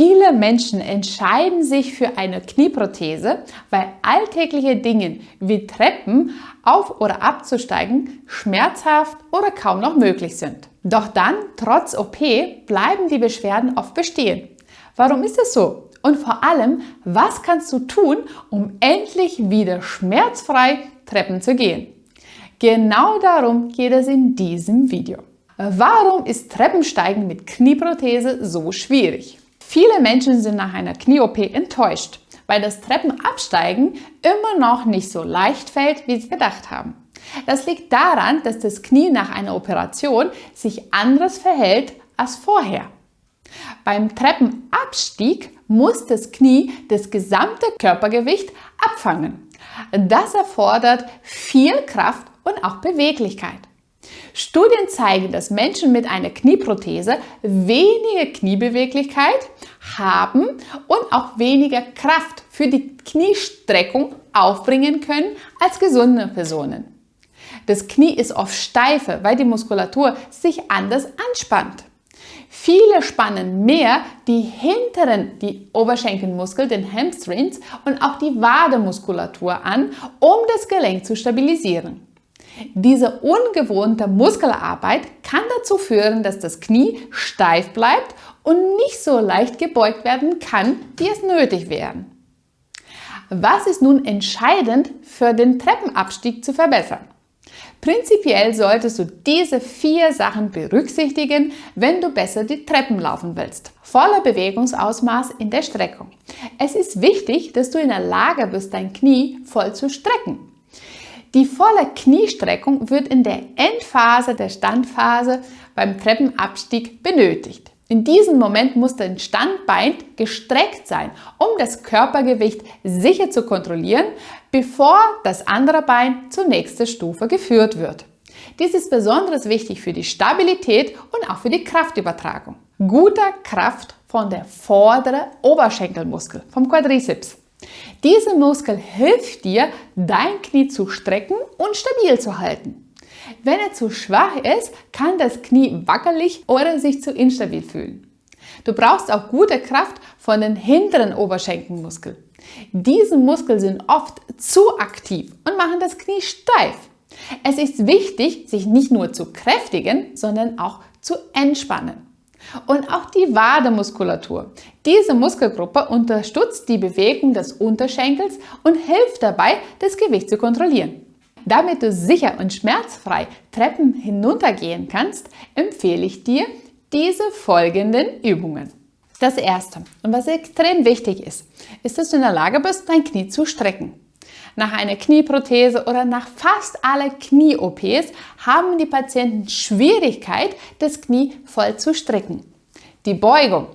Viele Menschen entscheiden sich für eine Knieprothese, weil alltägliche Dinge wie Treppen auf- oder abzusteigen schmerzhaft oder kaum noch möglich sind. Doch dann, trotz OP, bleiben die Beschwerden oft bestehen. Warum ist es so? Und vor allem, was kannst du tun, um endlich wieder schmerzfrei Treppen zu gehen? Genau darum geht es in diesem Video. Warum ist Treppensteigen mit Knieprothese so schwierig? Viele Menschen sind nach einer Knie-OP enttäuscht, weil das Treppenabsteigen immer noch nicht so leicht fällt, wie sie gedacht haben. Das liegt daran, dass das Knie nach einer Operation sich anders verhält als vorher. Beim Treppenabstieg muss das Knie das gesamte Körpergewicht abfangen. Das erfordert viel Kraft und auch Beweglichkeit. Studien zeigen, dass Menschen mit einer Knieprothese weniger Kniebeweglichkeit haben und auch weniger Kraft für die Kniestreckung aufbringen können als gesunde Personen. Das Knie ist oft steifer, weil die Muskulatur sich anders anspannt. Viele spannen mehr die Oberschenkelmuskel, den Hamstrings und auch die Wademuskulatur an, um das Gelenk zu stabilisieren. Diese ungewohnte Muskelarbeit kann dazu führen, dass das Knie steif bleibt und nicht so leicht gebeugt werden kann, wie es nötig wäre. Was ist nun entscheidend für den Treppenabstieg zu verbessern? Prinzipiell solltest du diese 4 Sachen berücksichtigen, wenn du besser die Treppen laufen willst. Voller Bewegungsausmaß in der Streckung. Es ist wichtig, dass du in der Lage bist, dein Knie voll zu strecken. Die volle Kniestreckung wird in der Endphase der Standphase beim Treppenabstieg benötigt. In diesem Moment muss dein Standbein gestreckt sein, um das Körpergewicht sicher zu kontrollieren, bevor das andere Bein zur nächsten Stufe geführt wird. Dies ist besonders wichtig für die Stabilität und auch für die Kraftübertragung. Guter Kraft von der vorderen Oberschenkelmuskel, vom Quadrizeps. Dieser Muskel hilft dir, dein Knie zu strecken und stabil zu halten. Wenn er zu schwach ist, kann das Knie wackelig oder sich zu instabil fühlen. Du brauchst auch gute Kraft von den hinteren Oberschenkelmuskeln. Diese Muskeln sind oft zu aktiv und machen das Knie steif. Es ist wichtig, sich nicht nur zu kräftigen, sondern auch zu entspannen. Und auch die Wademuskulatur. Diese Muskelgruppe unterstützt die Bewegung des Unterschenkels und hilft dabei, das Gewicht zu kontrollieren. Damit du sicher und schmerzfrei Treppen hinuntergehen kannst, empfehle ich dir diese folgenden Übungen. Das erste, und was extrem wichtig ist, dass du in der Lage bist, dein Knie zu strecken. Nach einer Knieprothese oder nach fast allen Knie-OPs haben die Patienten Schwierigkeit, das Knie voll zu strecken. Die Beugung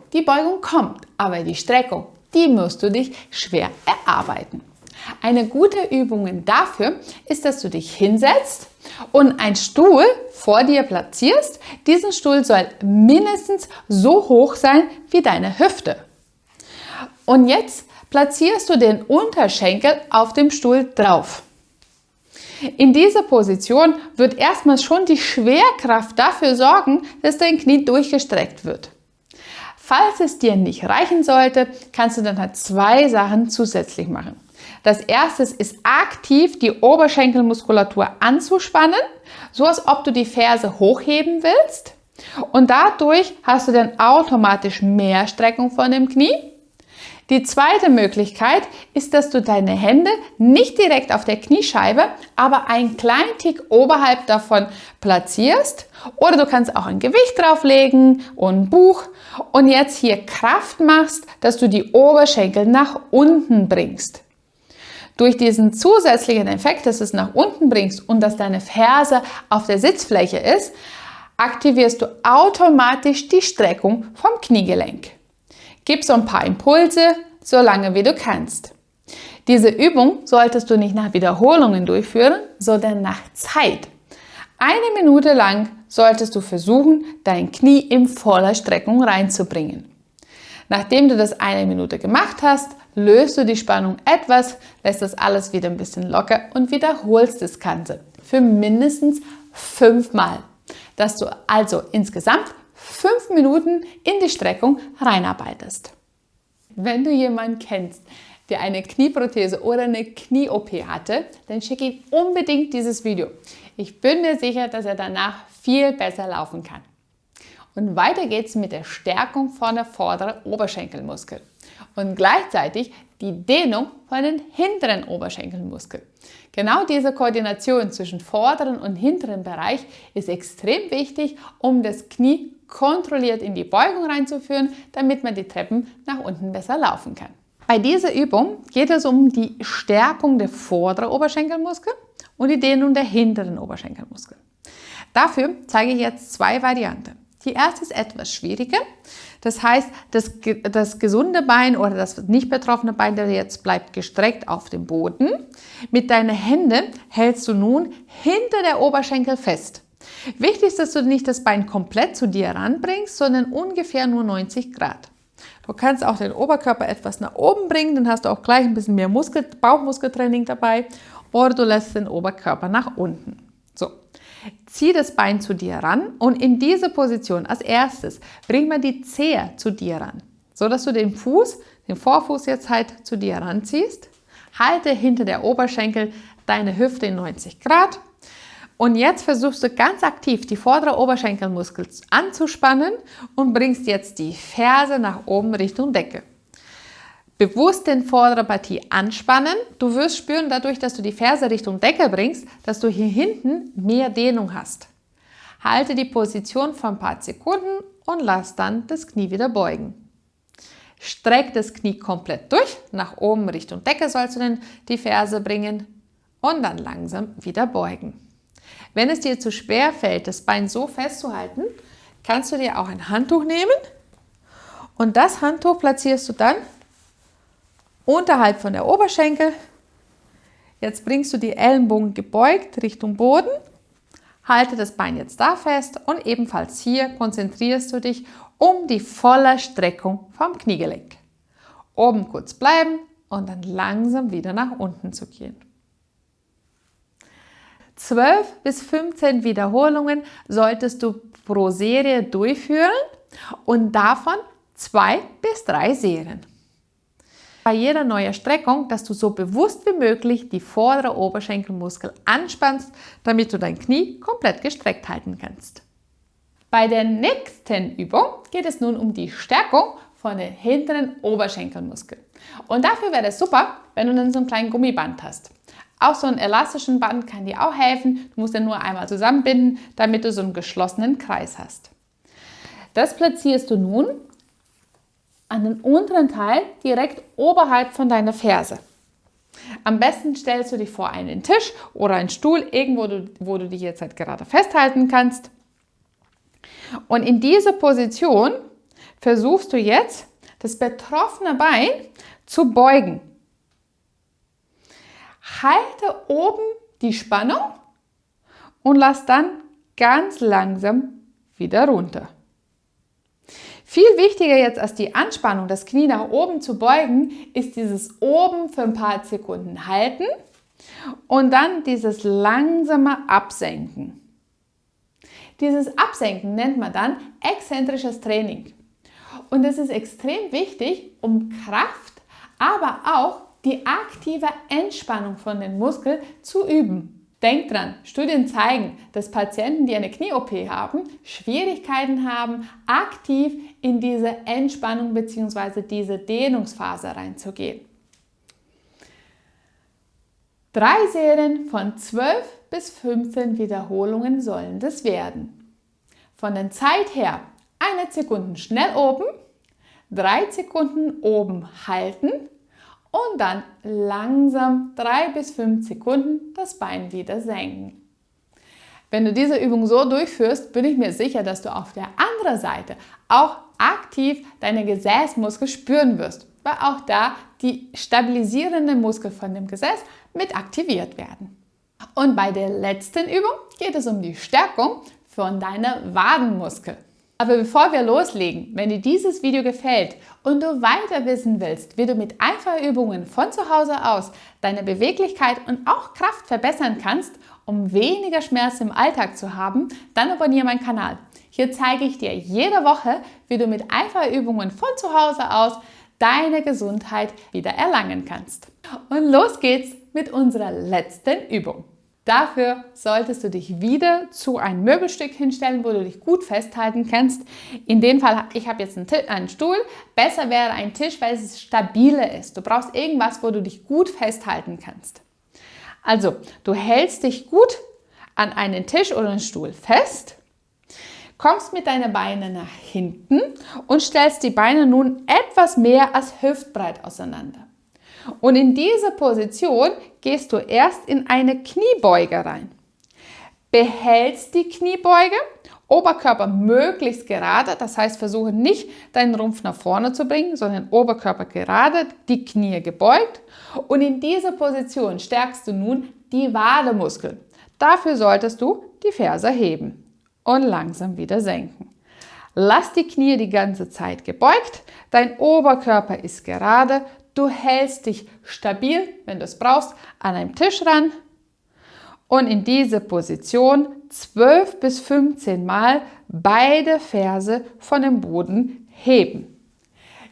kommt, aber die Streckung, die musst du dich schwer erarbeiten. Eine gute Übung dafür ist, dass du dich hinsetzt und einen Stuhl vor dir platzierst. Diesen Stuhl soll mindestens so hoch sein wie deine Hüfte. Und jetzt platzierst du den Unterschenkel auf dem Stuhl drauf. In dieser Position wird erstmal schon die Schwerkraft dafür sorgen, dass dein Knie durchgestreckt wird. Falls es dir nicht reichen sollte, kannst du dann halt 2 Sachen zusätzlich machen. Das erste ist aktiv die Oberschenkelmuskulatur anzuspannen, so als ob du die Ferse hochheben willst. Und dadurch hast du dann automatisch mehr Streckung von dem Knie. Die zweite Möglichkeit ist, dass du deine Hände nicht direkt auf der Kniescheibe, aber einen kleinen Tick oberhalb davon platzierst. Oder du kannst auch ein Gewicht drauflegen und ein Buch und jetzt hier Kraft machst, dass du die Oberschenkel nach unten bringst. Durch diesen zusätzlichen Effekt, dass du es nach unten bringst und dass deine Ferse auf der Sitzfläche ist, aktivierst du automatisch die Streckung vom Kniegelenk. Gib so ein paar Impulse, so lange wie du kannst. Diese Übung solltest du nicht nach Wiederholungen durchführen, sondern nach Zeit. 1 Minute lang solltest du versuchen, dein Knie in voller Streckung reinzubringen. Nachdem du das 1 Minute gemacht hast, löst du die Spannung etwas, lässt das alles wieder ein bisschen locker und wiederholst das Ganze für mindestens 5 Mal. Dass du also insgesamt 5 Minuten in die Streckung reinarbeitest. Wenn du jemanden kennst, der eine Knieprothese oder eine Knie-OP hatte, dann schick ihm unbedingt dieses Video. Ich bin mir sicher, dass er danach viel besser laufen kann. Und weiter geht's mit der Stärkung von der vorderen Oberschenkelmuskel und gleichzeitig die Dehnung von den hinteren Oberschenkelmuskel. Genau diese Koordination zwischen vorderen und hinteren Bereich ist extrem wichtig, um das Knie kontrolliert in die Beugung reinzuführen, damit man die Treppen nach unten besser laufen kann. Bei dieser Übung geht es um die Stärkung der vorderen Oberschenkelmuskel und die Dehnung der hinteren Oberschenkelmuskel. Dafür zeige ich jetzt zwei Varianten. Die erste ist etwas schwieriger. Das heißt, das gesunde Bein oder das nicht betroffene Bein, das jetzt bleibt gestreckt auf dem Boden. Mit deinen Händen hältst du nun hinter der Oberschenkel fest. Wichtig ist, dass du nicht das Bein komplett zu dir ranbringst, sondern ungefähr nur 90 Grad. Du kannst auch den Oberkörper etwas nach oben bringen, dann hast du auch gleich ein bisschen mehr Bauchmuskeltraining dabei. Oder du lässt den Oberkörper nach unten. So. Zieh das Bein zu dir ran und in diese Position als erstes bring mal die Zehe zu dir ran, so dass du den Vorfuß jetzt halt zu dir ranziehst. Halte hinter der Oberschenkel deine Hüfte in 90 Grad und jetzt versuchst du ganz aktiv die vordere Oberschenkelmuskel anzuspannen und bringst jetzt die Ferse nach oben Richtung Decke. Bewusst den vordere Partie anspannen. Du wirst spüren, dadurch, dass du die Ferse Richtung Decke bringst, dass du hier hinten mehr Dehnung hast. Halte die Position für ein paar Sekunden und lass dann das Knie wieder beugen. Streck das Knie komplett durch. Nach oben Richtung Decke sollst du dann die Ferse bringen und dann langsam wieder beugen. Wenn es dir zu schwer fällt, das Bein so festzuhalten, kannst du dir auch ein Handtuch nehmen und das Handtuch platzierst du dann unterhalb von der Oberschenkel. Jetzt bringst du die Ellenbogen gebeugt Richtung Boden. Halte das Bein jetzt da fest und ebenfalls hier konzentrierst du dich um die volle Streckung vom Kniegelenk. Oben kurz bleiben und dann langsam wieder nach unten zu gehen. 12 bis 15 Wiederholungen solltest du pro Serie durchführen und davon 2 bis 3 Serien. Bei jeder neuen Streckung, dass du so bewusst wie möglich die vordere Oberschenkelmuskel anspannst, damit du dein Knie komplett gestreckt halten kannst. Bei der nächsten Übung geht es nun um die Stärkung von den hinteren Oberschenkelmuskeln. Und dafür wäre es super, wenn du dann so ein kleines Gummiband hast. Auch so ein elastischen Band kann dir auch helfen. Du musst den nur einmal zusammenbinden, damit du so einen geschlossenen Kreis hast. Das platzierst du nun an den unteren Teil direkt oberhalb von deiner Ferse. Am besten stellst du dich vor einen Tisch oder einen Stuhl, irgendwo, wo du dich jetzt halt gerade festhalten kannst. Und in dieser Position versuchst du jetzt, das betroffene Bein zu beugen. Halte oben die Spannung und lass dann ganz langsam wieder runter. Viel wichtiger jetzt als die Anspannung, das Knie nach oben zu beugen, ist dieses oben für ein paar Sekunden halten und dann dieses langsame Absenken. Dieses Absenken nennt man dann exzentrisches Training. Und das ist extrem wichtig, um Kraft, aber auch die aktive Entspannung von den Muskeln zu üben. Denk dran, Studien zeigen, dass Patienten, die eine Knie-OP haben, Schwierigkeiten haben, aktiv in diese Entspannung bzw. diese Dehnungsphase reinzugehen. 3 Serien von 12 bis 15 Wiederholungen sollen das werden. Von der Zeit her 1 Sekunde schnell oben, 3 Sekunden oben halten und dann langsam 3 bis 5 Sekunden das Bein wieder senken. Wenn du diese Übung so durchführst, bin ich mir sicher, dass du auf der anderen Seite auch aktiv deine Gesäßmuskel spüren wirst, weil auch da die stabilisierenden Muskeln von dem Gesäß mit aktiviert werden. Und bei der letzten Übung geht es um die Stärkung von deiner Wadenmuskel. Aber bevor wir loslegen, wenn dir dieses Video gefällt und du weiter wissen willst, wie du mit einfachen Übungen von zu Hause aus deine Beweglichkeit und auch Kraft verbessern kannst, um weniger Schmerz im Alltag zu haben, dann abonniere meinen Kanal. Hier zeige ich dir jede Woche, wie du mit einfachen Übungen von zu Hause aus deine Gesundheit wieder erlangen kannst. Und los geht's mit unserer letzten Übung. Dafür solltest du dich wieder zu einem Möbelstück hinstellen, wo du dich gut festhalten kannst. In dem Fall, ich habe jetzt einen Stuhl. Besser wäre ein Tisch, weil es stabiler ist. Du brauchst irgendwas, wo du dich gut festhalten kannst. Also, du hältst dich gut an einen Tisch oder einen Stuhl fest, kommst mit deinen Beinen nach hinten und stellst die Beine nun etwas mehr als hüftbreit auseinander. Und in dieser Position gehst du erst in eine Kniebeuge rein. Behältst die Kniebeuge, Oberkörper möglichst gerade, das heißt, versuche nicht deinen Rumpf nach vorne zu bringen, sondern Oberkörper gerade, die Knie gebeugt. Und in dieser Position stärkst du nun die Wademuskeln. Dafür solltest du die Ferse heben und langsam wieder senken. Lass die Knie die ganze Zeit gebeugt, dein Oberkörper ist gerade. Du hältst dich stabil, wenn du es brauchst, an einem Tisch ran und in diese Position 12 bis 15 Mal beide Ferse von dem Boden heben.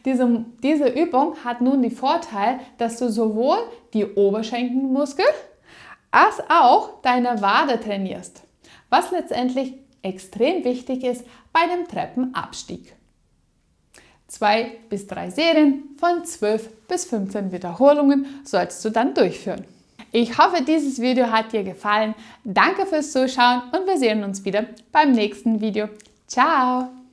Diese Übung hat nun den Vorteil, dass du sowohl die Oberschenkelmuskel als auch deine Wade trainierst, was letztendlich extrem wichtig ist bei dem Treppenabstieg. 2 bis 3 Serien von 12 bis 15 Wiederholungen sollst du dann durchführen. Ich hoffe, dieses Video hat dir gefallen. Danke fürs Zuschauen und wir sehen uns wieder beim nächsten Video. Ciao!